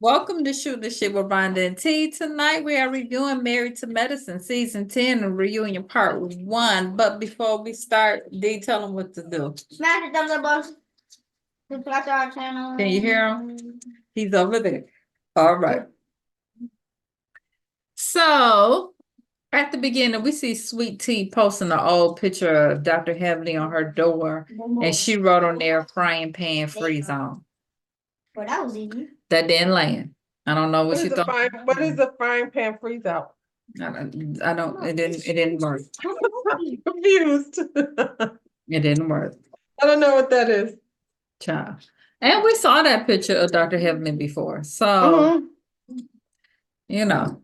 Welcome to Shoot the Shit with Rhonda and T. Tonight we are reviewing Married to Medicine Season 10 and reunion Part 1. But before we start, D, tell them what to do. Smash the thumbs up button. Subscribe to our channel. Can you hear him? He's over there. All right. So, at the beginning, we see Sweet Tea posting an old picture of Dr. Heavenly on her door, and she wrote on there, frying pan free zone. Well, that was easy. That didn't land. I don't know what you thought. What is the frying pan freeze out? I don't, it didn't work. I'm confused. It didn't work. I don't know what that is. Child. And we saw that picture of Dr. Heavenly before. So, you know.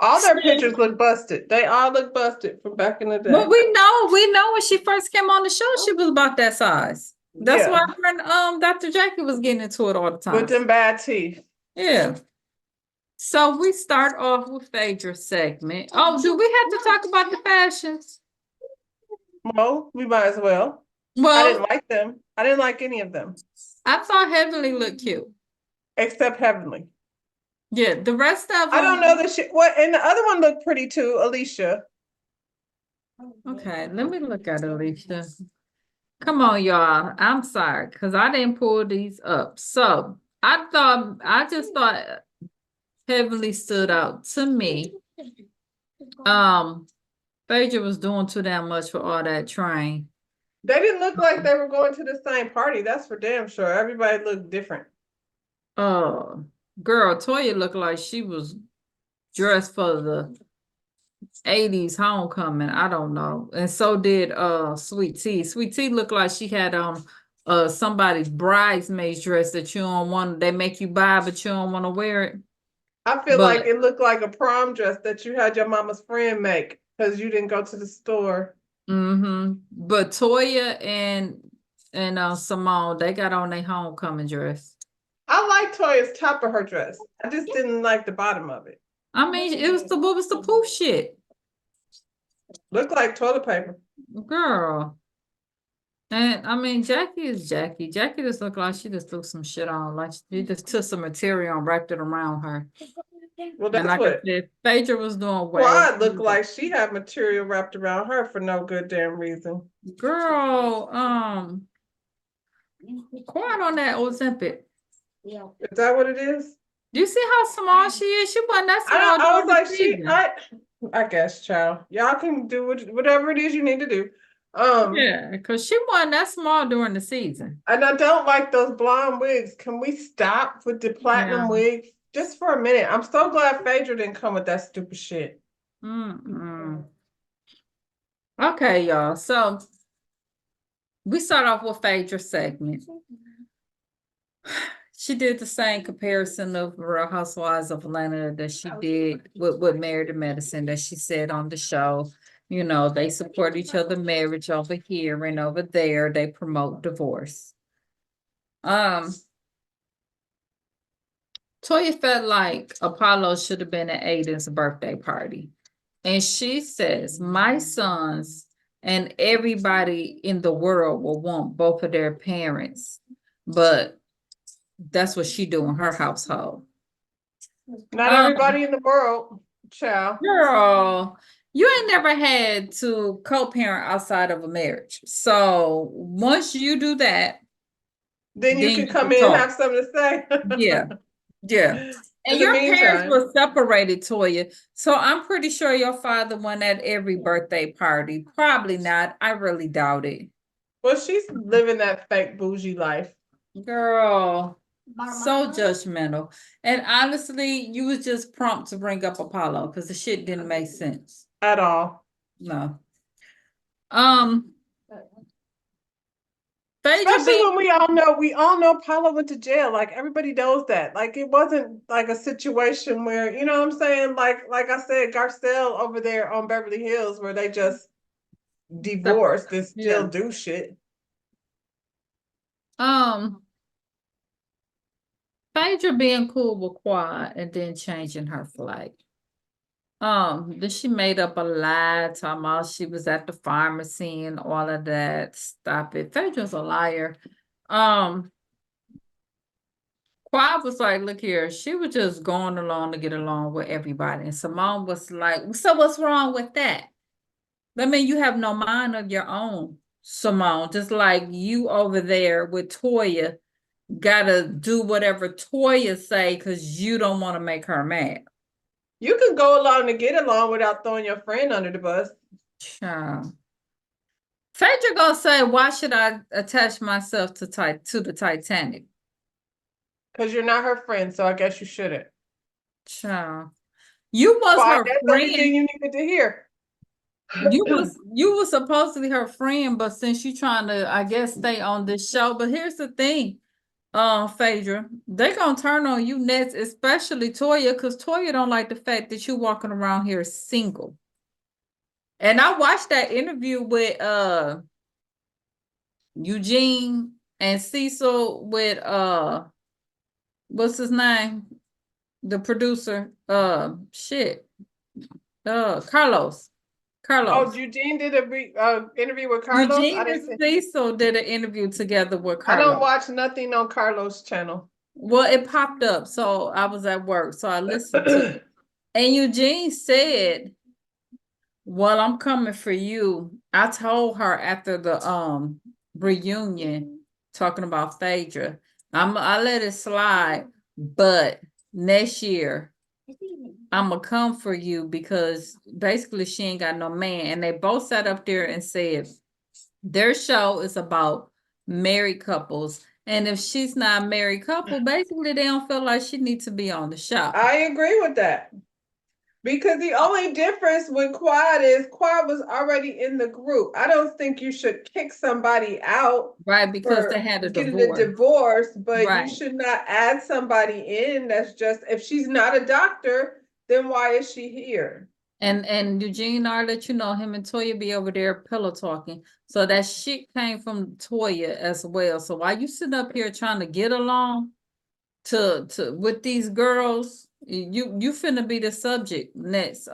All their pictures look busted. They all look busted from back in the day. But we know when she first came on the show, she was about that size. That's Yeah. why her and Dr. Jackie was getting into it all the time. With them bad teeth. Yeah. So we start off with Phaedra's segment. Oh, do we have to talk about the fashions? Well, we might as well. I Well, didn't like them. I didn't like any of them. I thought Heavenly looked cute. Except Heavenly. Yeah, the rest of them. I don't know the shit. What? And the other one looked pretty too, Alicia. Okay, let me look at Alicia. Come on, y'all. I'm sorry, because I didn't pull these up. So I just thought Heavenly stood out to me. Phaedra was doing too damn much for all that train. They didn't look like they were going to the same party. That's for damn sure. Everybody looked different. Girl, Toya looked like she was dressed for the 80s homecoming. I don't know. And so did Sweet Tea. Sweet Tea looked like she had on somebody's bridesmaid's dress that you don't want, they make you buy, but you don't want to wear it. I feel like it looked like a prom dress that you had your mama's friend make because you didn't go to the store. But Toya and Simone, they got on their homecoming dress. I like Toya's top of her dress. I just didn't like the bottom of it. I mean, it was the poof shit. Looked like toilet paper. Girl. And I mean, Jackie is Jackie. Jackie just looked like she just threw some shit on. Like she just took some material and wrapped it around her. Well, that's and like what I said, Phaedra was doing well. Quad looked like she had material wrapped around her for no good damn reason. Girl, Quad on that Ozempic. Yeah. Is that what it is? Do you see how small she is? She wasn't that small. I was like, I guess, child. Y'all can do whatever it is you need to do. Yeah, because she wasn't that small during the season. And I don't like those blonde wigs. Can we stop with the platinum wigs? Just for a minute. I'm so glad Phaedra didn't come with that stupid shit. Okay, y'all. So we start off with Phaedra's segment. She did the same comparison of Real Housewives of Atlanta that she did with Married to Medicine that she said on the show. You know, they support each other marriage over here and over there. They promote divorce. Toya felt like Apollo should have been at Aiden's birthday party. And she says, my sons and everybody in the world will want both of their parents. But that's what she do in her household. Not everybody in the world, child. Girl, you ain't never had to co-parent outside of a marriage. So once you do that, then you can come in and have something to say. Yeah. And your parents were separated, Toya. So I'm pretty sure your father went at every birthday party. Probably not. I really doubt it. Well, she's living that fake bougie life. Girl, so judgmental. And honestly, you was just prompt to bring up Apollo because the shit didn't make sense. At all. No. Especially when we all know Paula went to jail. Like everybody knows that. Like it wasn't like a situation where, you know what I'm saying? Like I said, Garcelle over there on Beverly Hills where they just divorced and still do shit. Phaedra being cool with Quad and then changing her flight. Then she made up a lie talking about she was at the pharmacy and all of that. Stop it. Phaedra's a liar. Quad Quad was like, look here, she was just going along to get along with everybody. And Simone was like, so what's wrong with that? I mean, you have no mind of your own, Simone. Just like you over there with Toya, gotta do whatever Toya say because you don't want to make her mad. You can go along to get along without throwing your friend under the bus. Child. Phaedra gonna say, why should I attach myself to the Titanic? Because you're not her friend, so I guess you shouldn't. Child. You was Why? her That's everything friend. you needed to hear. You was supposedly her friend, but since you trying to, I guess, stay on this show. But here's the thing, Phaedra, they gonna turn on you next, especially Toya, because Toya don't like the fact that you walking around here single. And I watched that interview with Eugene and Cecil with what's his name? The producer. Carlos. Oh, Eugene did a interview with Carlos. I Eugene didn't and see. Cecil did an interview together with I don't Carlos. watch nothing on Carlos' channel. Well, it popped up, so I was at work, so I listened to it. And Eugene said, well, I'm coming for you. I told her after the reunion, talking about Phaedra, I let it slide, but next year I'm gonna come for you because basically she ain't got no man. And they both sat up there and said their show is about married couples. And if she's not a married couple, basically they don't feel like she needs to be on the show. I agree with that. Because the only difference with Quad is Quad was already in the group. I don't think you should kick somebody out Right, because for they had a getting a divorce. divorce, but Right. you should not add somebody in that's just, if she's not a doctor, then why is she here? And Eugene, I let you know him and Toya be over there pillow talking. So that shit came from Toya as well. So while you sitting up here trying to get along to with these girls, you finna be the subject next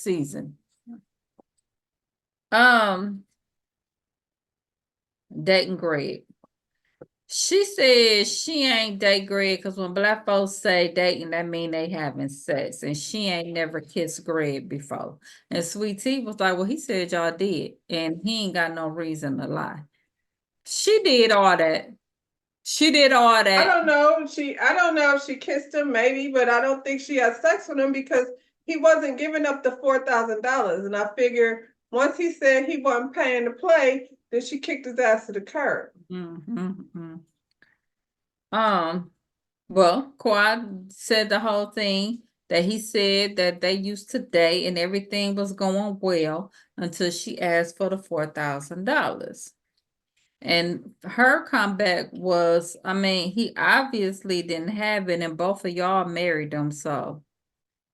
season. Dating Greg. She said she ain't date Greg because when black folks say dating, that mean they having sex. And she ain't never kissed Greg before. And Sweet Tea was like, well, he said y'all did. And he ain't got no reason to lie. She did all that. She did all I that. don't know. I don't know if she kissed him, maybe, but I don't think she had sex with him because he wasn't giving up the $4,000. And I figure once he said he wasn't paying to play, then she kicked his ass to the curb. Well, Quad said the whole thing that he said that they used to date and everything was going well until she asked for the $4,000. And her comeback was, I mean, he obviously didn't have it, and both of y'all married him, so.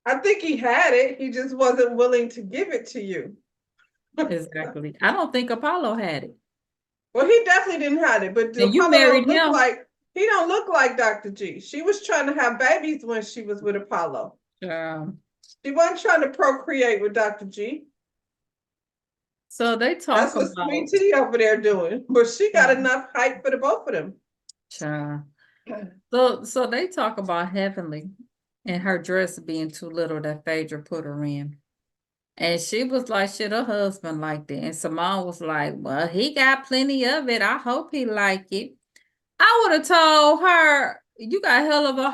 I think he had it. He just wasn't willing to give it to you. Exactly. I don't think Apollo had it. Well, he definitely didn't have it, but And you Apollo married don't look him. like he don't look like Dr. G. She was trying to have babies when she was with Apollo. She wasn't trying to procreate with Dr. G. So they talk That's what about Sweet Tea over there doing, but she got enough hype for the both of them. So they talk about Heavenly and her dress being too little that Phaedra put her in. And she was like, shit, her husband liked it. And Simone was like, well, he got plenty of it. I hope he liked it. I would have told her, you got hell of a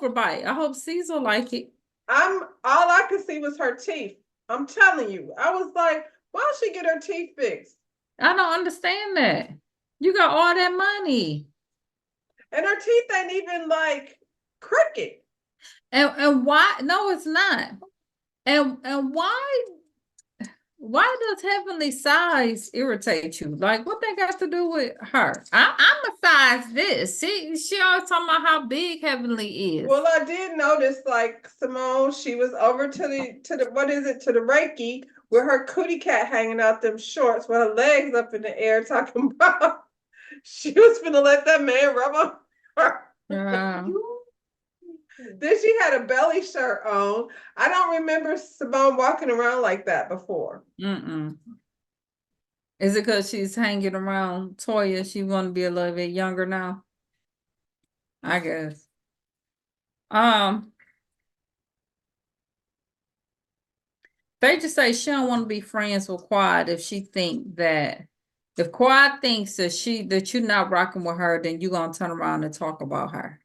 overbite. I hope Caesar like it. All I could see was her teeth. I'm telling you. I was like, why don't she get her teeth fixed? I don't understand that. You got all that money. And her teeth ain't even like crooked. And why? No, it's not. And why does Heavenly size irritate you? Like, what they got to do with her? I'm a size this. She always talking about how big Heavenly is. Well, I did notice, like Simone, she was over to the what is it, to the Reiki with her cootie cat hanging out them shorts with her legs up in the air, talking about she was gonna let that man rub on her. Then she had a belly shirt on. I don't remember Simone walking around like that before. Is it because she's hanging around Toya? She want to be a little bit younger now? I guess. They just say she don't want to be friends with Quad if she think that if Quad thinks that you're not rocking with her, then you're gonna turn around and talk about her.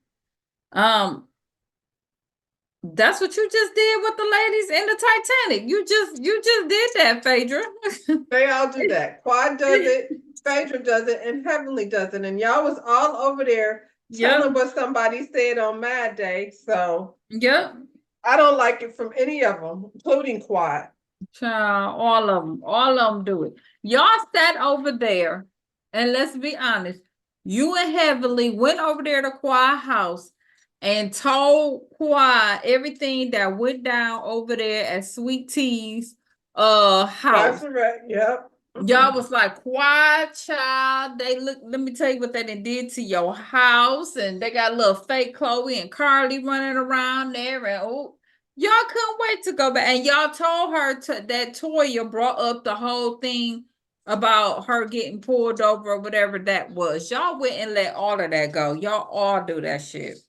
That's what you just did with the ladies in the Titanic. You just did that, Phaedra. They all do that. Quad does it, Phaedra does it, and Heavenly does it. And y'all was all over there telling what somebody said on Mad Day. So Yep. I don't like it from any of them, including Quad. Child, all of them do it. Y'all sat over there, and let's be honest, you and Heavenly went over there to Quad house and told Quad everything that went down over there at Sweet Tea's house. That's correct. Yep. Y'all was like, Quad child. They look, let me tell you what they done did to your house, and they got a little fake Chloe and Carly running around there, and y'all couldn't wait to go back. And y'all told her that Toya brought up the whole thing about her getting pulled over or whatever that was. Y'all went and let all of that go. Y'all all do that shit.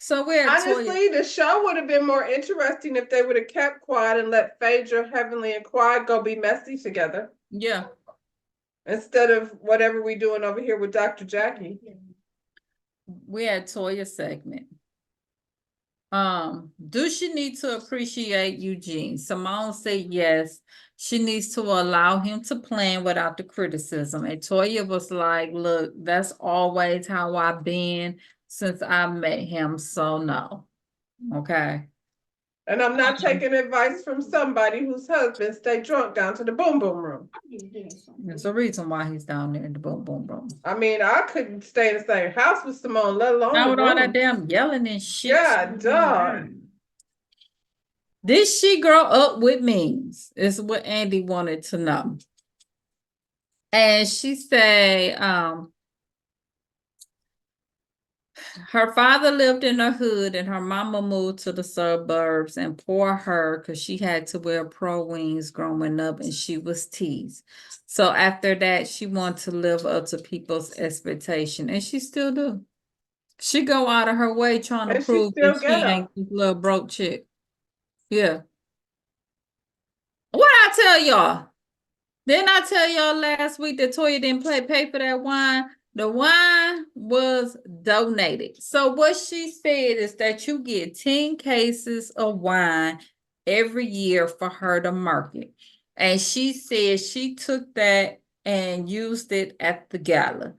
So honestly, the show would have been more interesting if they would have kept Quad and let Phaedra, Heavenly, and Quad go be messy together. Yeah. Instead of whatever we doing over here with Dr. Jackie. We had Toya segment. Do she need to appreciate Eugene? Simone said yes. She needs to allow him to plan without the criticism. And Toya was like, look, that's always how I've been since I met him. So no. Okay. And I'm not taking advice from somebody whose husband stay drunk down to the boom boom room. There's a reason why he's down there in the boom boom room. I mean, I couldn't stay in the same house with Simone, let alone not with all that damn yelling and shit. God darn. Did she grow up with means? Is what Andy wanted to know. And she said, her father lived in the hood and her mama moved to the suburbs, and poor her because she had to wear pro wings growing up and she was teased. So after that, she wanted to live up to people's expectation, and she still do. She go out of her way trying to prove that she ain't this little broke chick. Yeah. What I tell y'all? Didn't I tell y'all last week that Toya didn't pay for that wine? The wine was donated. So what she said is that you get 10 cases of wine every year for her to market. And she said she took that and used it at the gala.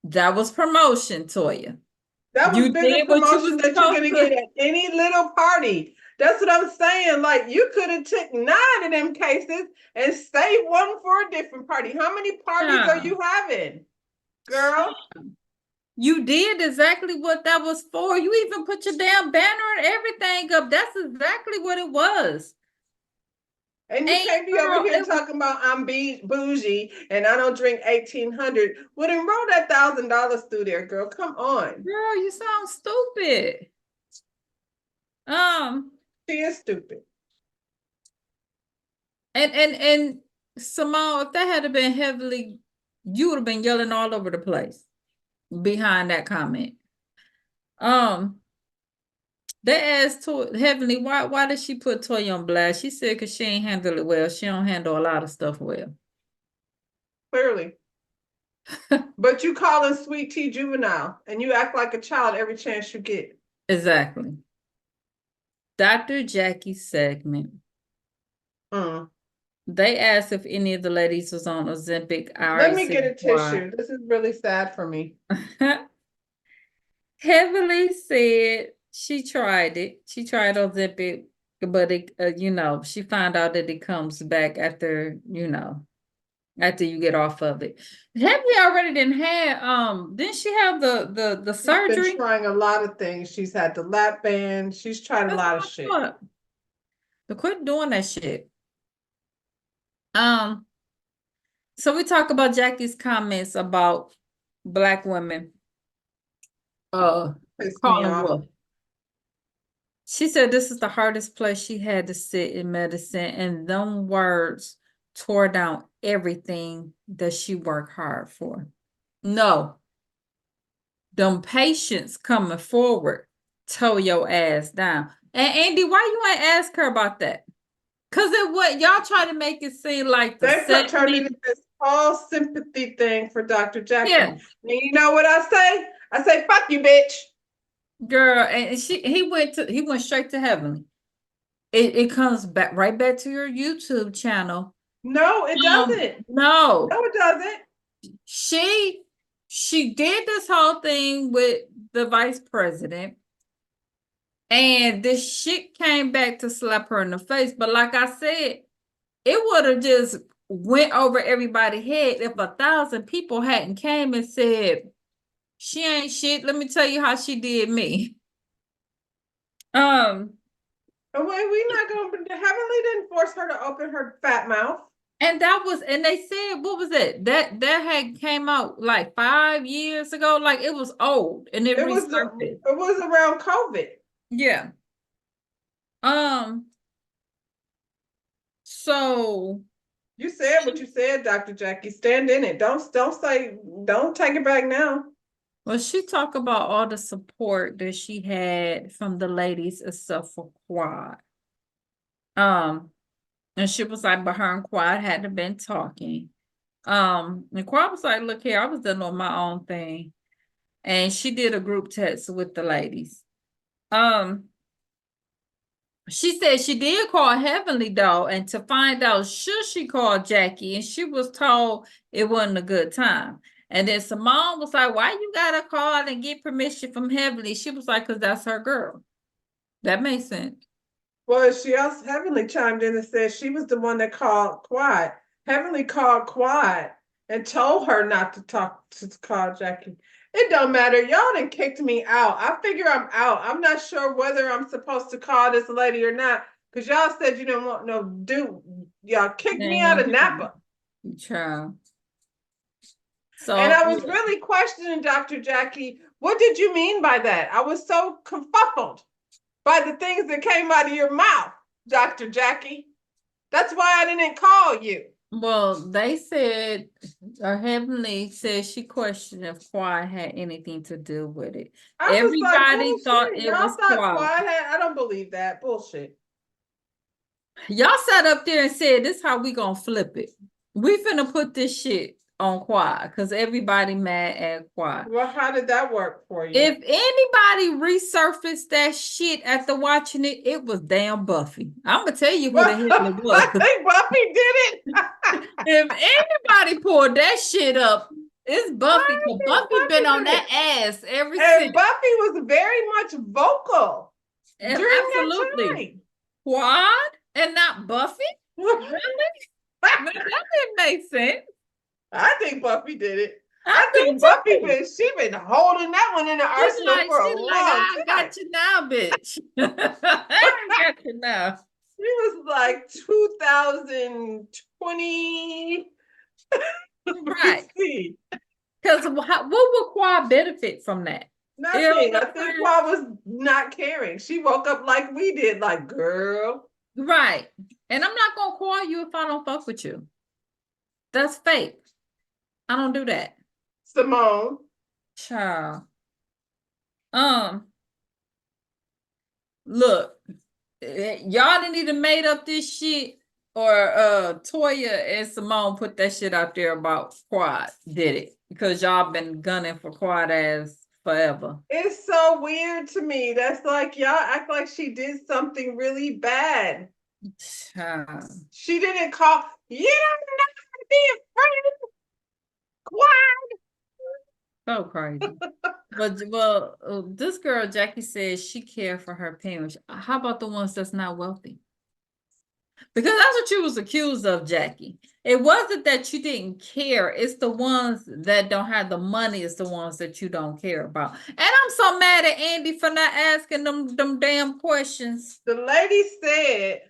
That was promotion, Toya. That was bigger promotion that you're going to get at any little party. That's what I'm saying. Like, you could have took 9 of them cases and saved one for a different party. How many parties are you having, girl? You did exactly what that was for. You even put your damn banner and everything up. That's exactly what it was. And you can't be over here talking about I'm bougie and I don't drink 1,800. Well, then roll that $1,000 through there, girl. Come on. Girl, you sound stupid. She is stupid. And Simone, if that had been Heavenly, you would have been yelling all over the place behind that comment. They asked Heavenly, why did she put Toya on blast? She said because she ain't handle it well. She don't handle a lot of stuff well. Clearly. But you calling Sweet Tea juvenile and you act like a child every chance you get. Exactly. Dr. Jackie's segment. They asked if any of the ladies was on Ozempic. Let me get a tissue. This is really sad for me. Heavenly said she tried it. She tried Ozempic, but it, she found out that it comes back after, after you get off of it. Heavenly already didn't she have the surgery? She's been trying a lot of things. She's had the lap band. She's tried a lot of shit. So quit doing that shit. So we talk about Jackie's comments about Black women. Calling wolf. She said this is the hardest place she had to sit in medicine, and them words tore down everything that she worked hard for. No. Them patients coming forward tow your ass down. And Andy, why you ain't ask her about that? Cause it what y'all try to make it seem like the They turned it segment. into this whole sympathy thing for Dr. Jackie. Yeah, And you know what I say? I say, fuck you, bitch. girl, and he went straight to heaven. It comes back right back to your YouTube channel. No, it doesn't. No, No, it doesn't. she did this whole thing with the vice president, and this shit came back to slap her in the face. But like I said, it would have just went over everybody's head if 1,000 people hadn't came and said, she ain't shit. Let me tell you how she did me. And we not going to, Heavenly didn't force her to open her fat mouth. And they said, what was it? That had came out like 5 years ago. Like it was old and it resurfaced. It was around COVID. Yeah. So you said what you said, Dr. Jackie. Stand in it. Don't take it back now. Well, she talked about all the support that she had from the ladies except for Quad. And she was like, but her and Quad hadn't been talking. And Quad was like, look here, I was doing on my own thing. And she did a group text with the ladies. She said she did call Heavenly though, and to find out should she call Jackie, and she was told it wasn't a good time. And then Simone was like, why you gotta call and get permission from Heavenly? She was like, because that's her girl. That makes sense. Well, she also, Heavenly chimed in and said she was the one that called Quad. Heavenly called Quad and told her not to call Jackie. It don't matter. Y'all done kicked me out. I figure I'm out. I'm not sure whether I'm supposed to call this lady or not. Because y'all said you didn't want no dude. Y'all kicked me out of Napa. Child. So, and I was really questioning Dr. Jackie. What did you mean by that? I was so confuffled by the things that came out of your mouth, Dr. Jackie. That's why I didn't call you. Well, they said, or Heavenly said she questioned if Quad had anything to do with it. Everybody thought it was Quad. I don't believe that. Bullshit. Y'all sat up there and said, this is how we gonna flip it. We finna put this shit on Quad because everybody mad at Quad. Well, how did that work for you? If anybody resurfaced that shit after watching it, it was damn Buffy. I'm gonna tell you who the hell it was. I think Buffy did it. If anybody pulled that shit up, it's Buffy. Because Buffy been on that ass ever since. And Buffy was very much vocal during that time. Quad and not Buffy? Really? That didn't make sense. I think Buffy did it. I think Buffy been holding that one in the arsenal for a long time. I got you now, bitch. I got you now. She was like 2020. Right. Because what would Quad benefit from that? Nothing. I think Quad was not caring. She woke up like we did, like, girl. Right. And I'm not going to call you if I don't fuck with you. That's fake. I don't do that. Simone. Child. Look, y'all didn't even made up this shit, or Toya and Simone put that shit out there about Quad did it because y'all been gunning for Quad ass forever. It's so weird to me. That's like y'all act like she did something really bad. She didn't call. You don't know how to be a friend. Quad. So crazy. But well, this girl Jackie says she cared for her parents. How about the ones that's not wealthy? Because that's what you was accused of, Jackie. It wasn't that you didn't care. It's the ones that don't have the money. It's the ones that you don't care about. And I'm so mad at Andy for not asking them damn questions. The lady said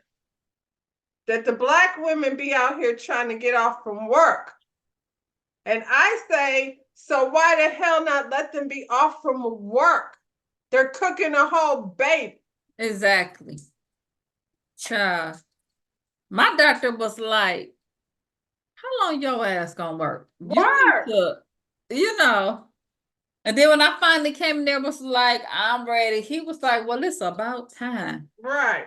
that the Black women be out here trying to get off from work. And I say, so why the hell not let them be off from work? They're cooking a whole baby. Exactly. Child. My doctor was like, how long your ass gonna work? Work. you know. And then when I finally came in there, was like, I'm ready. He was like, well, it's about time. Right.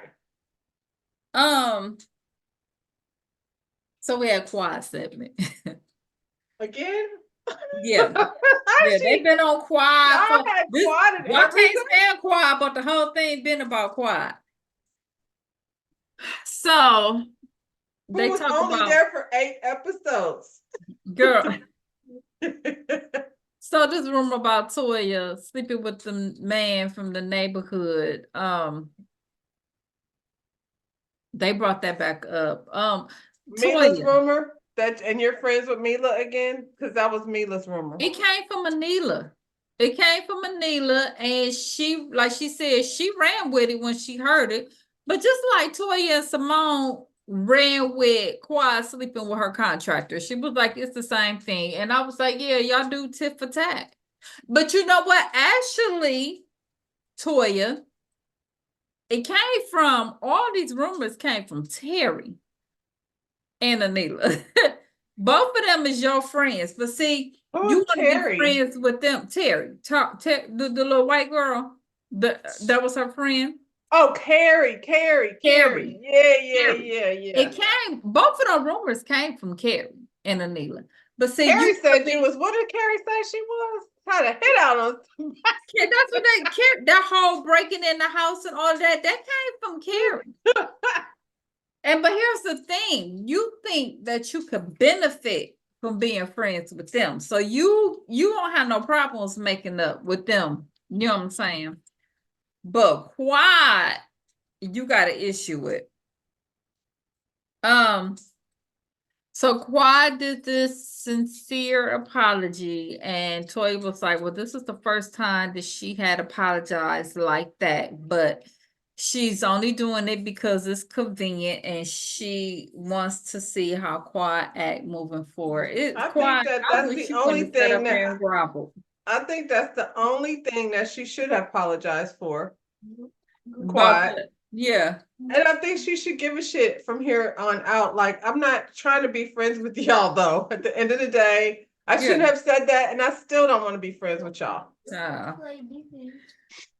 So we had quad segment. Again? Yeah. How Yeah, they've she been on quad y'all for had this. quad and Well, I can't everything? stand quad, but the whole thing been about quad. So Who they was talk only about there for 8 episodes? girl. So this rumor about Toya sleeping with the man from the neighborhood. They brought that back up. Mila's Toya. rumor that, and you're friends with Mila again? Because that was Mila's rumor. It came from Manila. It came from Manila, and she, like she said, she ran with it when she heard it. But just like Toya and Simone ran with Quad sleeping with her contractor, she was like, it's the same thing. And I was like, yeah, y'all do tit for tat. But you know what? Actually, Toya, it came from, all these rumors came from Terry and Anila. Both of them is your friends. But see, you Who's want to be Terry? friends with them. Terry, the little white girl, that was her friend. Oh, Carrie. Carrie. Carrie. Yeah. It came, both of those rumors came from Carrie and Anila. But see, you Carrie said be, you was, what did Carrie say she was? Had a hit out on somebody. that's what that whole breaking in the house and all that came from Carrie. And but here's the thing, you think that you could benefit from being friends with them. So you don't have no problems making up with them. You know what I'm saying? But Quad, you got an issue with. So Quad did this sincere apology, and Toy was like, well, this is the first time that she had apologized like that, but she's only doing it because it's convenient and she wants to see how Quad act moving forward. I Quad, think that I that's wish the you only wouldn't have sat thing up there that and groveled. I think that's the only thing that she should have apologized for. But Quiet. yeah. And I think she should give a shit from here on out. Like, I'm not trying to be friends with y'all, though. At the end of the day, I Yeah. shouldn't have said that, and I still don't want to be friends with y'all.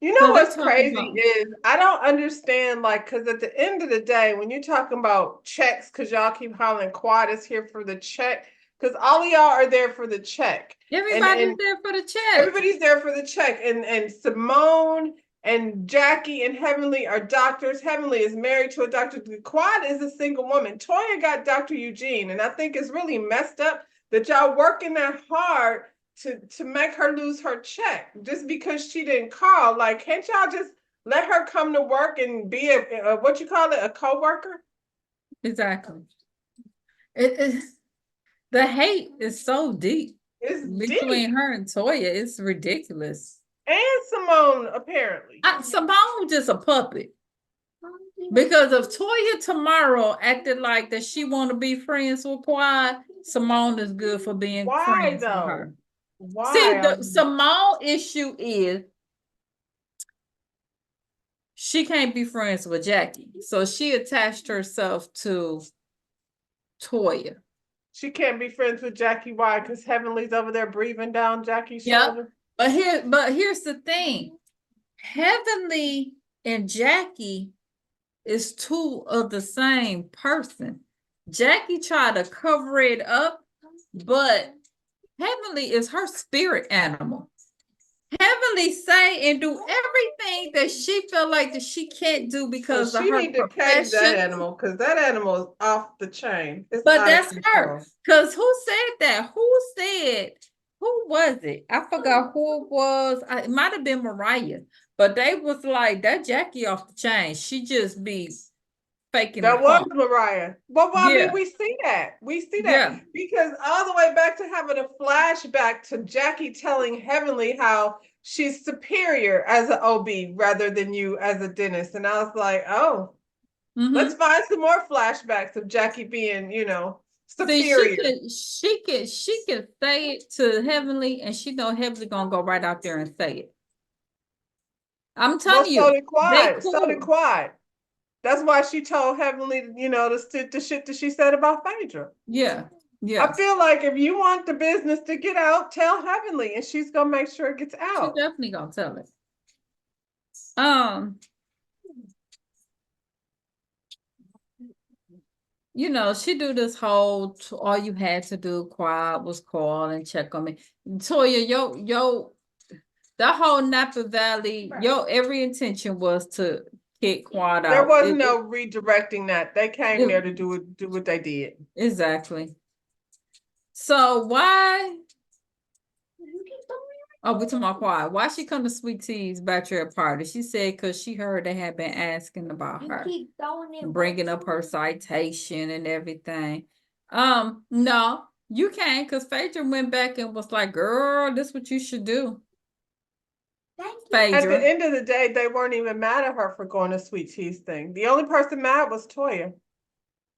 You know So they what's talk crazy about, is I don't understand, like, because at the end of the day, when you're talking about checks, because y'all keep hollering Quad is here for the check, because all of y'all are there for the check. everybody's there for the check. Everybody's there for the check. And Simone and Jackie and Heavenly are doctors. Heavenly is married to a doctor. Quad is a single woman. Toya got Dr. Eugene, and I think it's really messed up that y'all working that hard to make her lose her check just because she didn't call. Like, can't y'all just let her come to work and be a what you call it, a co-worker? Exactly. It the hate is so deep It's between deep. her and Toya. It's ridiculous. And Simone, apparently. Simone just a puppet. Because if Toya tomorrow acted like that she want to be friends with Quad, Simone is good for being Why friends with though? her. See, Why? the Simone issue is she can't be friends with Jackie. So she attached herself to Toya. She can't be friends with Jackie. Why? Because Heavenly's over there breathing down Jackie's Yep. shoulder. But here's the thing. Heavenly and Jackie is two of the same person. Jackie tried to cover it up, but Heavenly is her spirit animal. Heavenly say and do everything that she feel like that she can't do because So of she her need to cage that profession. animal because that animal is off the chain. It's But out that's of control. her. Because who said that? Who was it? I forgot who it was. It might have been Mariah. But they was like, that Jackie off the chain. She just be faking the That was funk. Mariah. Well, I mean, Yeah. we see that. We see that Yeah. because all the way back to having a flashback to Jackie telling Heavenly how she's superior as an OB rather than you as a dentist. And I was like, oh, let's find some more flashbacks of Jackie being, superior. See, she could say it to Heavenly, and she know Heavenly gonna go right out there and say it. I'm Well, telling so you, did they Quad. So did cool. Quad. That's why she told Heavenly, the shit that she said about Phaedra. Yeah. Yeah, I feel like if you want the business to get out, tell Heavenly, and she's gonna make sure it gets she out. definitely gonna tell it. You know, she do this whole all you had to do, Quad, was call and check on me. Toya, that whole Napa Valley, every intention was to kick Quad There out. was no redirecting that. They came it- there to do what they did. Exactly. So why? Oh, we talking about Quad. Why she come to Sweet Tea's bachelor party? She said because she heard they had been asking about her, bringing up her citation and everything. No, you can't, because Phaedra went back and was like, "Girl, this what you should do." At Phaedra. the end of the day, they weren't even mad at her for going to Sweet Tea's thing. The only person mad was Toya.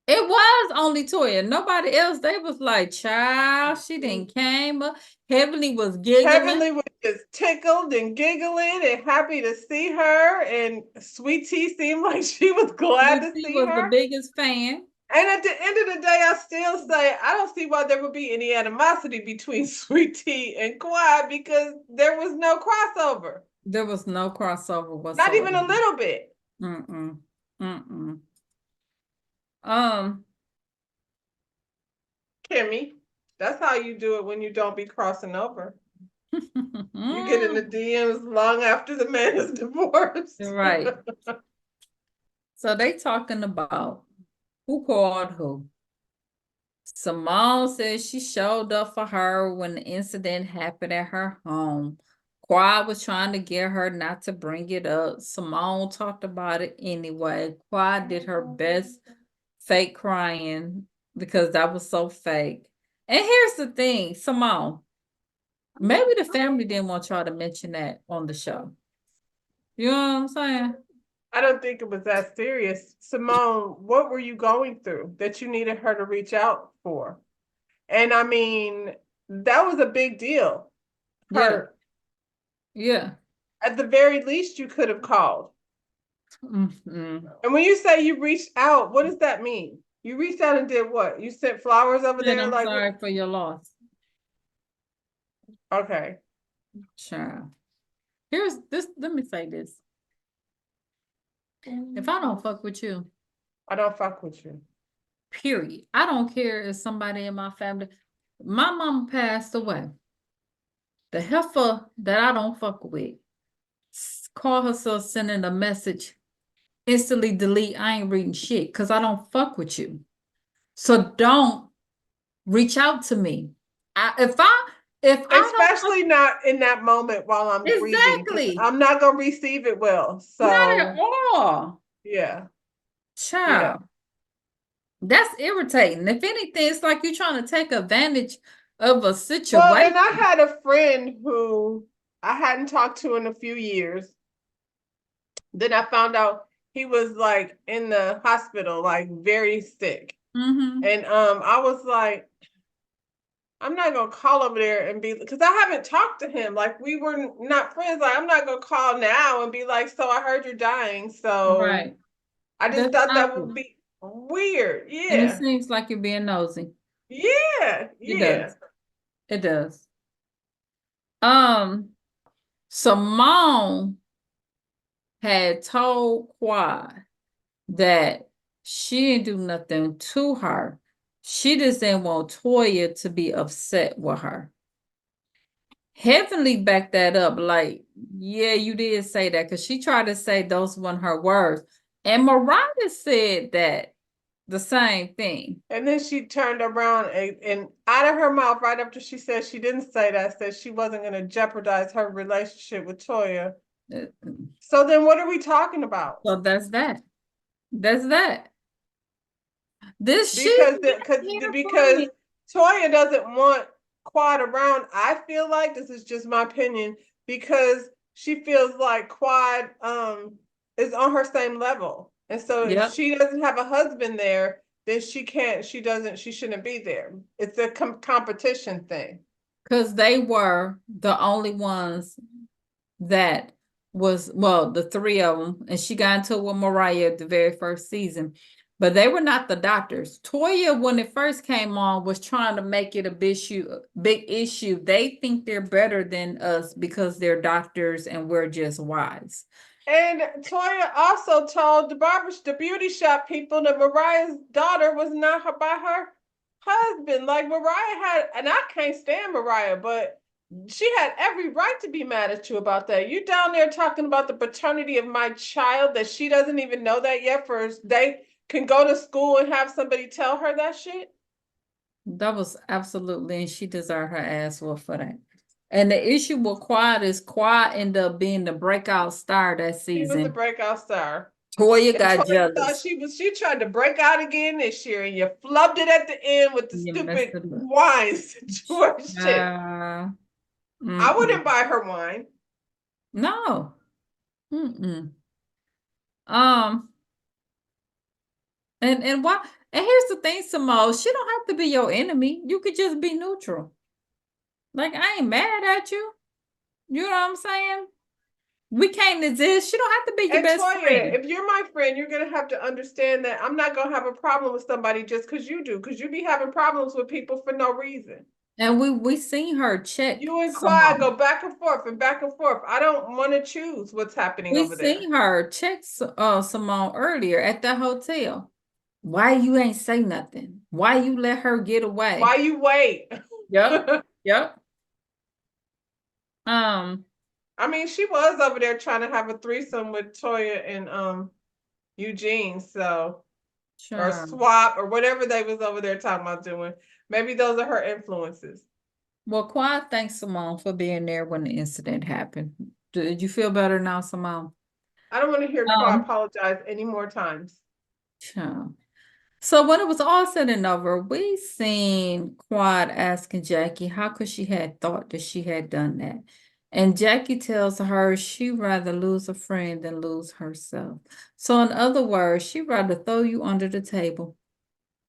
It was only Toya. Nobody else. They was like, "Child, she didn't came up." Heavenly was giggling. Heavenly was just tickled and giggling and happy to see her, and Sweet Tea seemed like she was glad to see was her. the biggest fan. And at the end of the day, I still say I don't see why there would be any animosity between Sweet Tea and Quad, because there was no crossover. There was no crossover whatsoever. Not even a little bit. Kimmy, that's how you do it when you don't be crossing over. You get in the DMs long after the man is divorced. Right. So they talking about who called who. Simone says she showed up for her when the incident happened at her home. Quad was trying to get her not to bring it up. Simone talked about it anyway. Quad did her best fake crying because that was so fake. And here's the thing, Simone, maybe the family didn't want y'all to mention that on the show. You know what I'm saying? I don't think it was that serious. Simone, what were you going through that you needed her to reach out for? And I mean, that was a big deal. Her, yeah. At the very least, you could have called. Mm-hmm. And when you say you reached out, what does that mean? You reached out and did what? You sent flowers over there? I'm like, sorry for your loss. Okay. Sure. Here's this. Let me say this. If I don't fuck with you, I don't fuck with you. period. I don't care if somebody in my family. My mama passed away. The heifer that I don't fuck with call herself sending a message, instantly delete. I ain't reading shit because I don't fuck with you. So don't reach out to me. Especially not in that moment while I'm grieving. Exactly. I'm not gonna receive it well. So not at all. Yeah. Child. Yeah. That's irritating. If anything, it's like you're trying to take advantage of a situation. Well, and I had a friend who I hadn't talked to in a few years. Then I found out he was like in the hospital, like very sick. And I was like, I'm not gonna call over there and be, because I haven't talked to him. Like, we were not friends. Like, I'm not gonna call now and be like, so I heard you're dying. So right. I just thought that would be weird. Yeah. And it seems like you're being nosy. Yeah. It does. It does. Simone had told Quad that she didn't do nothing to her. She just didn't want Toya to be upset with her. Heavenly backed that up, like, yeah, you did say that, because she tried to say those weren't her words. And Mariah said that the same thing. And then she turned around and out of her mouth, right after she said she didn't say that, said she wasn't going to jeopardize her relationship with Toya. So then what are we talking about? So that's that. That's that. This because Toya doesn't want Quad around. I feel like, this is just my opinion, because she feels like Quad is on her same level. And so if she doesn't have a husband there, then she shouldn't be there. It's a competition thing. Because they were the only ones that was, well, the three of them, and she got into it with Mariah the very first season. But they were not the doctors. Toya, when it first came on, was trying to make it a big issue. They think they're better than us because they're doctors and we're just wise. And Toya also told the beauty shop people that Mariah's daughter was not by her husband. Like Mariah had, and I can't stand Mariah, but she had every right to be mad at you about that. You down there talking about the paternity of my child that she doesn't even know that yet. First, they can go to school and have somebody tell her that shit. That was absolutely, and she deserved her ass whooped for that. And the issue with Quad is Quad ended up being the breakout star that She was the season. breakout star. Toya And got Toya thought jealous. she tried to break out again this year, and you flubbed it at the end with the You messed stupid it up. wine situation. I wouldn't buy her wine. No. Um, and why? And here's the thing, Simone, she don't have to be your enemy. You could just be neutral. Like, I ain't mad at you. You know what I'm saying? We can't exist. She don't have to be your And best Toya, friend. if you're my friend, you're gonna have to understand that I'm not gonna have a problem with somebody just because you do, because you be having problems with people for no reason. And we seen her check You and Quad Simone. go back and forth and back and forth. I don't want to choose what's happening We over there. seen her check Simone earlier at the hotel. Why you ain't say nothing? Why you let her get away? Why you wait? Yep. Yep. I mean, she was over there trying to have a threesome with Toya and Eugene, so or Sure. swap or whatever they was over there talking about doing. Maybe those are her influences. Well, Quad thanks Simone for being there when the incident happened. Did you feel better now, Simone? I don't want to hear Quad apologize any more times. Sure. So when it was all said and over, we seen Quad asking Jackie how could she had thought that she had done that. And Jackie tells her she'd rather lose a friend than lose herself. So in other words, she'd rather throw you under the table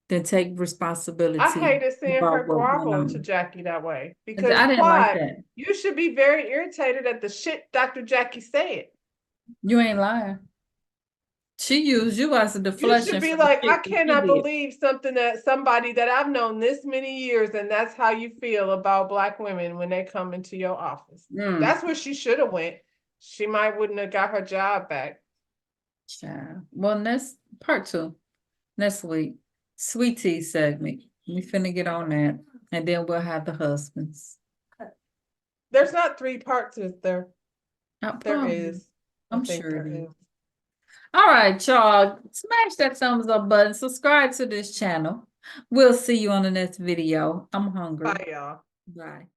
than take responsibility. I hated seeing her about what went grovel to on. Jackie that way I because didn't like Quad, that. you should be very irritated at the shit Dr. Jackie said. You ain't lying. She used you as a You deflection should be for the like, I shit that she cannot did. believe somebody that I've known this many years, and that's how you feel about Black women when they come into your office. That's where she should have went. She might wouldn't have got her job back. Sure. Well, next part 2, next week, sweet tea segment. We finna get on that, and then we'll have the husbands. There's not 3 parts, is there? There Probably. is. I'm I think sure there it is. is. All right, y'all. Smash that thumbs up button. Subscribe to this channel. We'll see you on the next video. I'm hungry. Bye, y'all. Bye.